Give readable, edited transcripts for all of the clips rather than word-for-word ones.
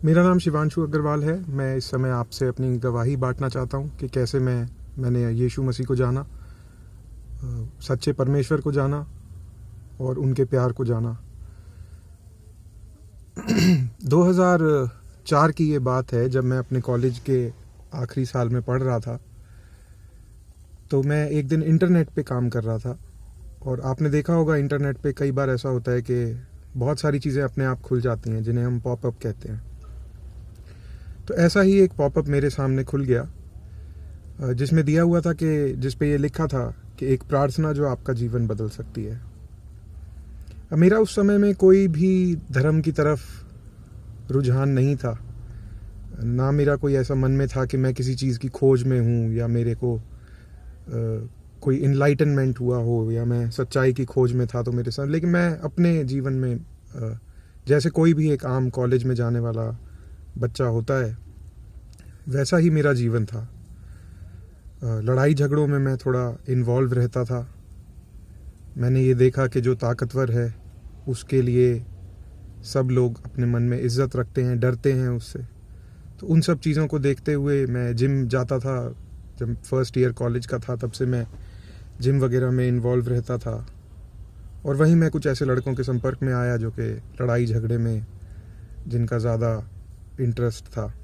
मेरा नाम शिवांशु अग्रवाल है। मैं इस समय आपसे अपनी गवाही बांटना चाहता हूँ कि कैसे मैंने यीशु मसीह को जाना, सच्चे परमेश्वर को जाना और उनके प्यार को जाना। 2004 की ये बात है, जब मैं अपने कॉलेज के आखिरी साल में पढ़ रहा था। तो मैं एक दिन इंटरनेट पे काम कर रहा था, और आपने देखा होगा इंटरनेट पे कई बार ऐसा होता है कि बहुत सारी चीज़ें अपने आप खुल जाती हैं, जिन्हें हम पॉपअप कहते हैं। तो ऐसा ही एक पॉपअप मेरे सामने खुल गया, जिसमें दिया हुआ था कि जिस पे ये लिखा था कि एक प्रार्थना जो आपका जीवन बदल सकती है। अब मेरा उस समय में कोई भी धर्म की तरफ रुझान नहीं था, ना मेरा कोई ऐसा मन में था कि मैं किसी चीज़ की खोज में हूँ, या मेरे को कोई इनलाइटनमेंट हुआ हो, या मैं सच्चाई की खोज में था तो मेरे साथ। लेकिन मैं अपने जीवन में जैसे कोई भी एक आम कॉलेज में जाने वाला बच्चा होता है, वैसा ही मेरा जीवन था। लड़ाई झगड़ों में मैं थोड़ा इन्वॉल्व रहता था। मैंने ये देखा कि जो ताकतवर है उसके लिए सब लोग अपने मन में इज्जत रखते हैं, डरते हैं उससे। तो उन सब चीज़ों को देखते हुए मैं जिम जाता था। जब फर्स्ट ईयर कॉलेज का था, तब से मैं जिम वगैरह में इन्वॉल्व रहता था, और वहीं मैं कुछ ऐसे लड़कों के संपर्क में आया जो कि लड़ाई झगड़े में जिनका ज़्यादा इंटरेस्ट था।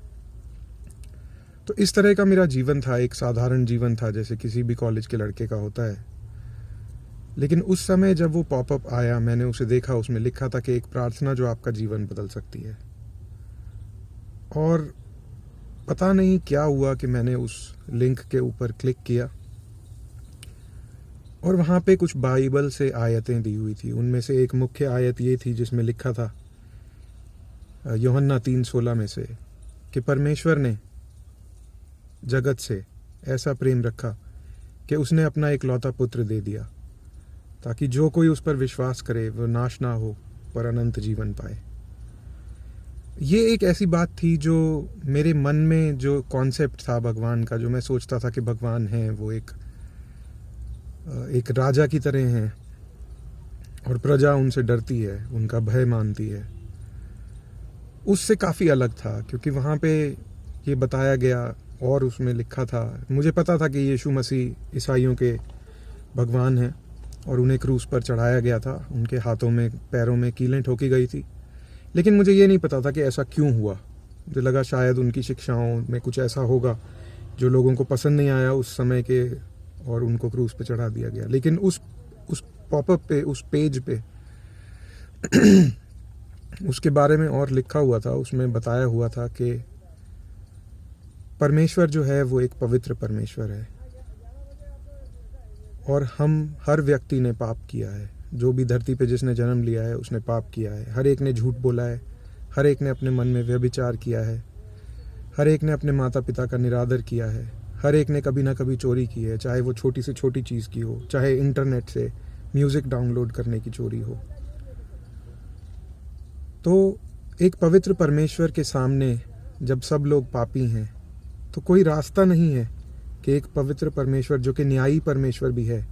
तो इस तरह का मेरा जीवन था, एक साधारण जीवन था जैसे किसी भी कॉलेज के लड़के का होता है। लेकिन उस समय जब वो पॉपअप आया, मैंने उसे देखा, उसमें लिखा था कि एक प्रार्थना जो आपका जीवन बदल सकती है। और पता नहीं क्या हुआ कि मैंने उस लिंक के ऊपर क्लिक किया, और वहाँ पे कुछ बाइबल से आयतें दी हुई थी। उनमें से एक मुख्य आयत ये थी जिसमें लिखा था यूहन्ना 3:16 में से कि परमेश्वर ने जगत से ऐसा प्रेम रखा कि उसने अपना इकलौता पुत्र दे दिया, ताकि जो कोई उस पर विश्वास करे वो नाश ना हो पर अनंत जीवन पाए। ये एक ऐसी बात थी जो मेरे मन में जो कॉन्सेप्ट था भगवान का, जो मैं सोचता था कि भगवान है, वो एक राजा की तरह हैं और प्रजा उनसे डरती है, उनका भय मानती है, उससे काफ़ी अलग था। क्योंकि वहाँ पे ये बताया गया और उसमें लिखा था, मुझे पता था कि यीशु मसीह ईसाइयों के भगवान हैं और उन्हें क्रूस पर चढ़ाया गया था, उनके हाथों में पैरों में कीलें ठोकी गई थी। लेकिन मुझे ये नहीं पता था कि ऐसा क्यों हुआ। मुझे लगा शायद उनकी शिक्षाओं में कुछ ऐसा होगा जो लोगों को पसंद नहीं आया उस समय के, और उनको क्रूस पे चढ़ा दिया गया। लेकिन उस पॉपअप पे, उस पेज पे उसके बारे में और लिखा हुआ था। उसमें बताया हुआ था कि परमेश्वर जो है वो एक पवित्र परमेश्वर है, और हम हर व्यक्ति ने पाप किया है। जो भी धरती पे जिसने जन्म लिया है उसने पाप किया है। हर एक ने झूठ बोला है, हर एक ने अपने मन में व्यभिचार किया है, हर एक ने अपने माता पिता का निरादर किया है, हर एक ने कभी ना कभी चोरी की है, चाहे वो छोटी से छोटी चीज़ की हो, चाहे इंटरनेट से म्यूज़िक डाउनलोड करने की चोरी हो। तो एक पवित्र परमेश्वर के सामने जब सब लोग पापी हैं, तो कोई रास्ता नहीं है कि एक पवित्र परमेश्वर जो कि न्यायी परमेश्वर भी है,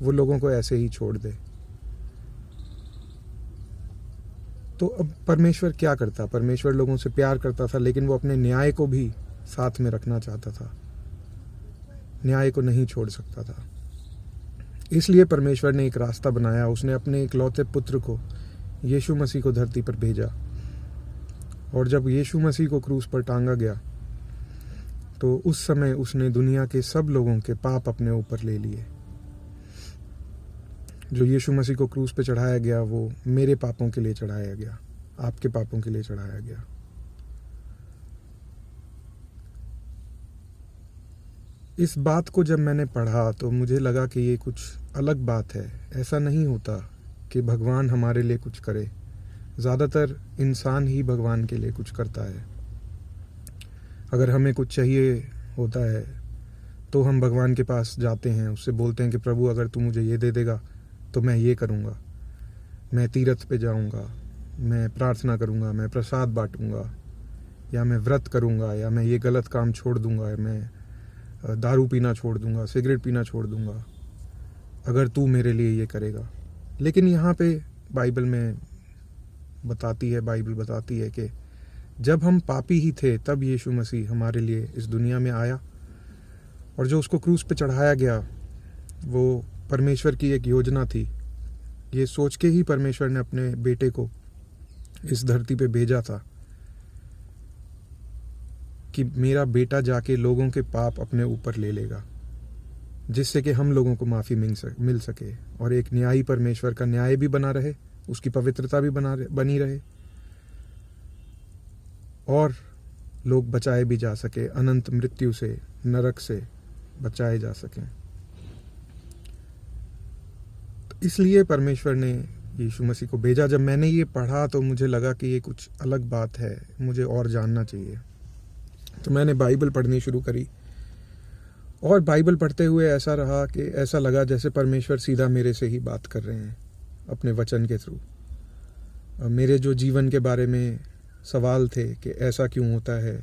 वो लोगों को ऐसे ही छोड़ दे। तो अब परमेश्वर क्या करता? परमेश्वर लोगों से प्यार करता था, लेकिन वो अपने न्याय को भी साथ में रखना चाहता था, न्याय को नहीं छोड़ सकता था। इसलिए परमेश्वर ने एक रास्ता बनाया। उसने अपने इकलौते पुत्र को, यीशु मसीह को धरती पर भेजा, और जब यीशु मसीह को क्रूस पर टांगा गया तो उस समय उसने दुनिया के सब लोगों के पाप अपने ऊपर ले लिए। जो यीशु मसीह को क्रूस पे चढ़ाया गया वो मेरे पापों के लिए चढ़ाया गया, आपके पापों के लिए चढ़ाया गया। इस बात को जब मैंने पढ़ा तो मुझे लगा कि ये कुछ अलग बात है। ऐसा नहीं होता कि भगवान हमारे लिए कुछ करे, ज़्यादातर इंसान ही भगवान के लिए कुछ करता है। अगर हमें कुछ चाहिए होता है तो हम भगवान के पास जाते हैं, उससे बोलते हैं कि प्रभु अगर तू मुझे ये दे देगा तो मैं ये करूँगा, मैं तीर्थ पे जाऊँगा, मैं प्रार्थना करूँगा, मैं प्रसाद बांटूँगा, या मैं व्रत करूँगा, या मैं ये गलत काम छोड़ दूँगा, मैं दारू पीना छोड़ दूँगा, सिगरेट पीना छोड़ दूँगा, अगर तू मेरे लिए ये करेगा। लेकिन यहाँ पे बाइबल बताती है कि जब हम पापी ही थे तब यीशु मसीह हमारे लिए इस दुनिया में आया, और जो उसको क्रूस पे चढ़ाया गया वो परमेश्वर की एक योजना थी। ये सोच के ही परमेश्वर ने अपने बेटे को इस धरती पे भेजा था कि मेरा बेटा जाके लोगों के पाप अपने ऊपर ले लेगा, जिससे कि हम लोगों को माफ़ी मिल सके और एक न्यायी परमेश्वर का न्याय भी बना रहे, उसकी पवित्रता भी बनी रहे, और लोग बचाए भी जा सके, अनंत मृत्यु से, नरक से बचाए जा सकें। तो इसलिए परमेश्वर ने यीशु मसीह को भेजा। जब मैंने ये पढ़ा तो मुझे लगा कि ये कुछ अलग बात है, मुझे और जानना चाहिए। तो मैंने बाइबल पढ़नी शुरू करी, और बाइबल पढ़ते हुए ऐसा रहा कि ऐसा लगा जैसे परमेश्वर सीधा मेरे से ही बात कर रहे हैं अपने वचन के थ्रू। मेरे जो जीवन के बारे में सवाल थे कि ऐसा क्यों होता है,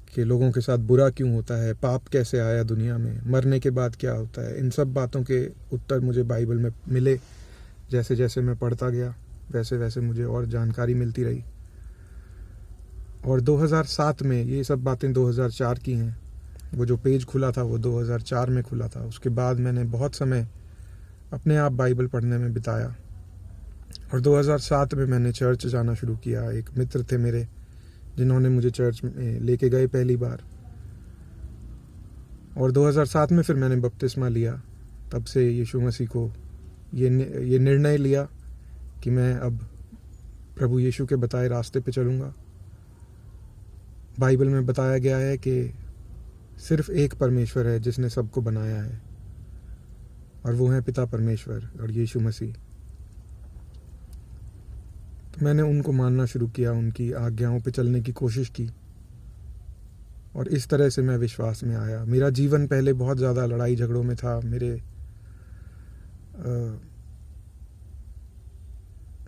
कि लोगों के साथ बुरा क्यों होता है, पाप कैसे आया दुनिया में, मरने के बाद क्या होता है, इन सब बातों के उत्तर मुझे बाइबल में मिले। जैसे जैसे मैं पढ़ता गया वैसे वैसे मुझे और जानकारी मिलती रही। और 2007 में, ये सब बातें 2004 की हैं, वो जो पेज खुला था वो 2004 में खुला था। उसके बाद मैंने बहुत समय अपने आप बाइबल पढ़ने में बिताया, और 2007 में मैंने चर्च जाना शुरू किया। एक मित्र थे मेरे जिन्होंने मुझे चर्च में लेके गए पहली बार, और 2007 में फिर मैंने बपतिस्मा लिया। तब से यीशु मसीह को ये निर्णय लिया कि मैं अब प्रभु यीशु के बताए रास्ते पे चलूँगा। बाइबल में बताया गया है कि सिर्फ एक परमेश्वर है जिसने सबको बनाया है, और वो है पिता परमेश्वर और यीशु मसीह। तो मैंने उनको मानना शुरू किया, उनकी आज्ञाओं पे चलने की कोशिश की, और इस तरह से मैं विश्वास में आया। मेरा जीवन पहले बहुत ज़्यादा लड़ाई झगड़ों में था।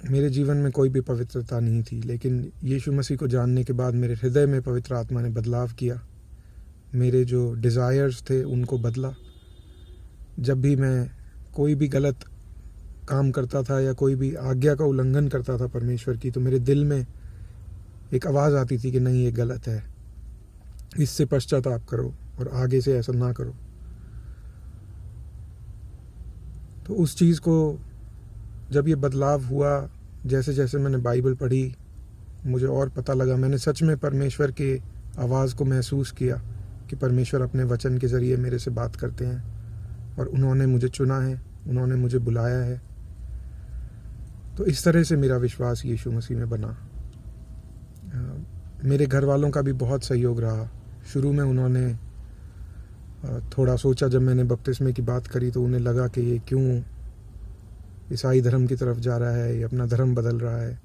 मेरे जीवन में कोई भी पवित्रता नहीं थी, लेकिन यीशु मसीह को जानने के बाद मेरे हृदय में पवित्र आत्मा ने बदलाव किया। मेरे जो डिज़ायर्स थे उनको बदला। जब भी मैं कोई भी गलत काम करता था या कोई भी आज्ञा का उल्लंघन करता था परमेश्वर की, तो मेरे दिल में एक आवाज़ आती थी कि नहीं, ये गलत है, इससे पश्चाताप करो और आगे से ऐसा ना करो। तो उस चीज़ को जब ये बदलाव हुआ, जैसे जैसे मैंने बाइबल पढ़ी, मुझे और पता लगा, मैंने सच में परमेश्वर के आवाज़ को महसूस किया कि परमेश्वर अपने वचन के ज़रिए मेरे से बात करते हैं, और उन्होंने मुझे चुना है, उन्होंने मुझे बुलाया है। तो इस तरह से मेरा विश्वास यीशु मसीह में बना। मेरे घर वालों का भी बहुत सहयोग रहा। शुरू में उन्होंने थोड़ा सोचा, जब मैंने बपतिस्मे की बात करी तो उन्हें लगा कि ये क्यों ईसाई धर्म की तरफ जा रहा है, ये अपना धर्म बदल रहा है।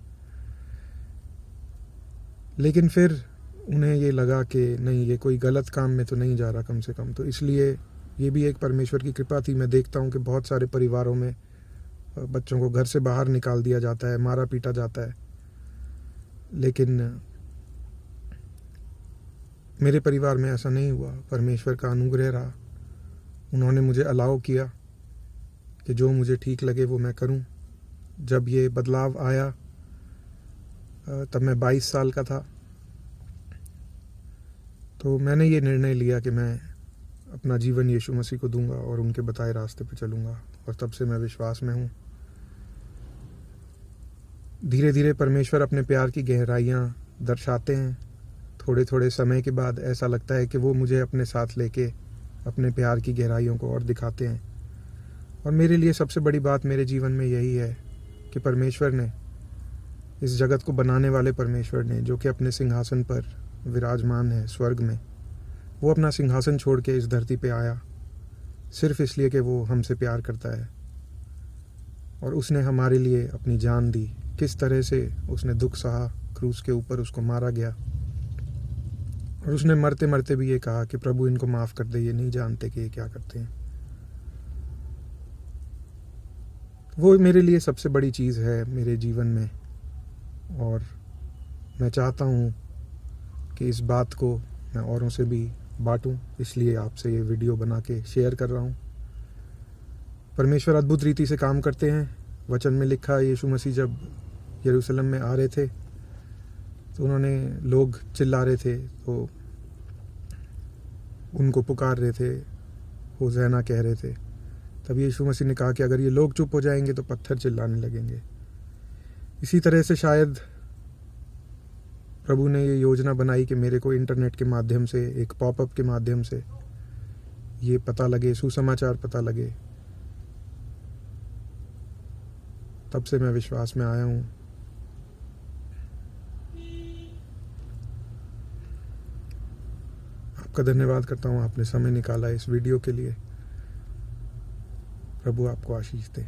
लेकिन फिर उन्हें ये लगा कि नहीं, ये कोई गलत काम में तो नहीं जा रहा कम से कम। तो इसलिए ये भी एक परमेश्वर की कृपा थी। मैं देखता हूँ कि बहुत सारे परिवारों में बच्चों को घर से बाहर निकाल दिया जाता है, मारा पीटा जाता है, लेकिन मेरे परिवार में ऐसा नहीं हुआ। परमेश्वर का अनुग्रह रहा। उन्होंने मुझे अलाउ किया कि जो मुझे ठीक लगे वो मैं करूं। जब ये बदलाव आया तब मैं 22 साल का था, तो मैंने ये निर्णय लिया कि मैं अपना जीवन यीशु मसीह को दूंगा और उनके बताए रास्ते पे चलूंगा, और तब से मैं विश्वास में हूँ। धीरे धीरे परमेश्वर अपने प्यार की गहराइयाँ दर्शाते हैं। थोड़े थोड़े समय के बाद ऐसा लगता है कि वो मुझे अपने साथ लेके अपने प्यार की गहराइयों को और दिखाते हैं। और मेरे लिए सबसे बड़ी बात मेरे जीवन में यही है कि परमेश्वर ने, इस जगत को बनाने वाले परमेश्वर ने, जो कि अपने सिंहासन पर विराजमान है स्वर्ग में, वो अपना सिंहासन छोड़ के इस धरती पे आया सिर्फ इसलिए कि वो हमसे प्यार करता है, और उसने हमारे लिए अपनी जान दी। किस तरह से उसने दुख सहा, क्रूस के ऊपर उसको मारा गया, और उसने मरते मरते भी ये कहा कि प्रभु इनको माफ़ कर दे, ये नहीं जानते कि ये क्या करते हैं। वो मेरे लिए सबसे बड़ी चीज़ है मेरे जीवन में, और मैं चाहता हूँ कि इस बात को मैं औरों से भी बांटूं, इसलिए आपसे ये वीडियो बना के शेयर कर रहा हूँ। परमेश्वर अद्भुत रीति से काम करते हैं। वचन में लिखा है, यीशु मसीह जब यरूशलेम में आ रहे थे तो उन्होंने, लोग चिल्ला रहे थे तो उनको पुकार रहे थे, होज़ैना कह रहे थे। तब यीशु मसीह ने कहा कि अगर ये लोग चुप हो जाएंगे तो पत्थर चिल्लाने लगेंगे। इसी तरह से शायद प्रभु ने ये योजना बनाई कि मेरे को इंटरनेट के माध्यम से, एक पॉपअप के माध्यम से ये पता लगे, सुसमाचार पता लगे। तब से मैं विश्वास में आया हूँ। आपका धन्यवाद करता हूँ, आपने समय निकाला इस वीडियो के लिए। प्रभु आपको आशीष दे।